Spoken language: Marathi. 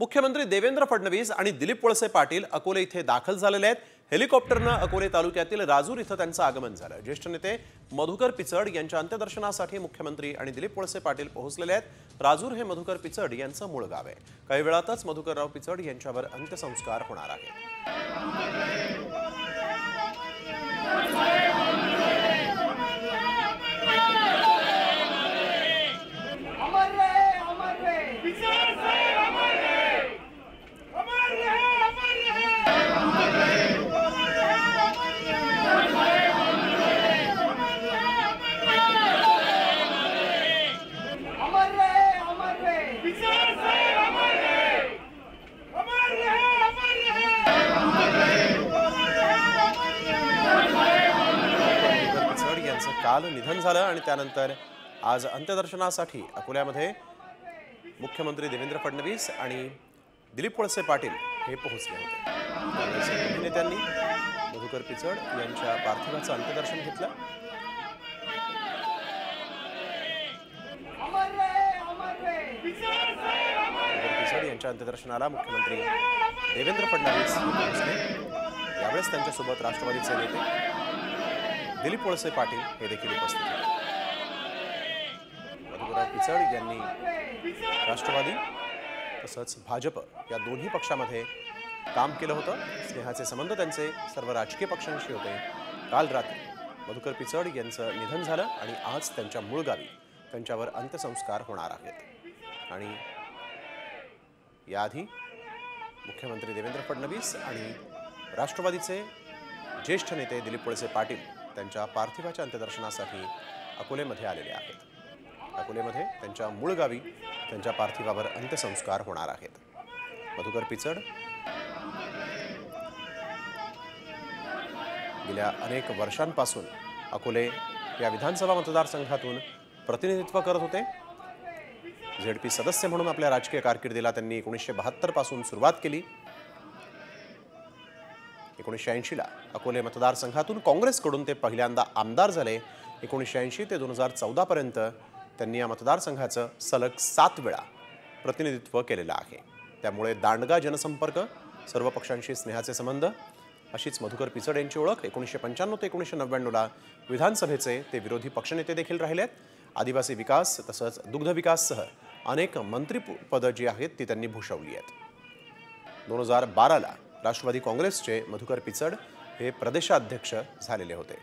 मुख्यमंत्री देवेंद्र फडणवीस आणि दिलीप वळसे पाटील अकोले इथे दाखल झालेले आहेत। हेलिकॉप्टरने अकोले तालुक्यातील राजूर इथे त्यांचं आगमन झालं। ज्येष्ठ नेते मधुकर पिचड यांच्या अंत्यदर्शनासाठी मुख्यमंत्री आणि दिलीप वळसे पाटील पोहोचलेले आहेत। राजूर हे मधुकर पिचड यांचं मूळ गाव आहे। काही वेळातच मधुकरराव पिचड यांच्यावर अंत्यसंस्कार होणार आहेत। काल निधन झालं आणि त्यानंतर आज अंत्यदर्शनासाठी अकोल्यामध्ये मुख्यमंत्री देवेंद्र फडणवीस आणि दिलीप वळसे पाटील हे पोहोचले होते। नेत्यांनी मधुकर पिचड यांच्या पार्थिवाचं अंत्यदर्शन घेतलं। पिचड यांच्या अंत्यदर्शनाला मुख्यमंत्री देवेंद्र फडणवीस पोहोचले। यावेळेस त्यांच्यासोबत राष्ट्रवादीचे नेते दिलीप वळसे पाटील हे देखील उपस्थित होते। मधुकरराव पिचड यांनी राष्ट्रवादी तसंच भाजप या दोन्ही पक्षामध्ये काम केलं होतं। स्नेहाचे संबंध त्यांचे सर्व राजकीय पक्षांशी होते। काल रात्री मधुकर पिचड यांचं निधन झालं आणि आज त्यांच्या मूळ गावी त्यांच्यावर अंत्यसंस्कार होणार आहेत। आणि याआधी मुख्यमंत्री देवेंद्र फडणवीस आणि राष्ट्रवादीचे ज्येष्ठ नेते दिलीप वळसे पाटील त्यांच्या पार्थिवाच्या अंत्यदर्शनासाठी अकोलेमध्ये आलेले आहेत। अकोलेमध्ये त्यांच्या मूळ गावी त्यांच्या पार्थिवावर अंत्यसंस्कार होणार आहेत। मधुकर पिचड गेल्या अनेक वर्षांपासून अकोले या विधानसभा मतदारसंघातून प्रतिनिधित्व करत होते। झेडपी सदस्य म्हणून आपल्या राजकीय कारकिर्दीला त्यांनी 1972 पासून सुरुवात केली। 1980 ला अकोले मतदारसंघातून काँग्रेसकडून ते पहिल्यांदा आमदार झाले। 1980 ते 2014 पर्यंत त्यांनी या मतदारसंघाचं सलग 7 वेळा प्रतिनिधित्व केलेलं आहे। त्यामुळे दांडगा जनसंपर्क, सर्व पक्षांशी स्नेहाचे संबंध अशीच मधुकर पिचड यांची ओळख। 1995 ते 1999 ला विधानसभेचे ते विरोधी पक्षनेते देखील राहिलेत। आदिवासी विकास तसंच दुग्ध विकाससह अनेक मंत्रिपदं जी आहेत ती त्यांनी भूषवली आहेत। 2012 ला राष्ट्रवादी काँग्रेसचे मधुकर पिचड हे प्रदेशाध्यक्ष झालेले होते।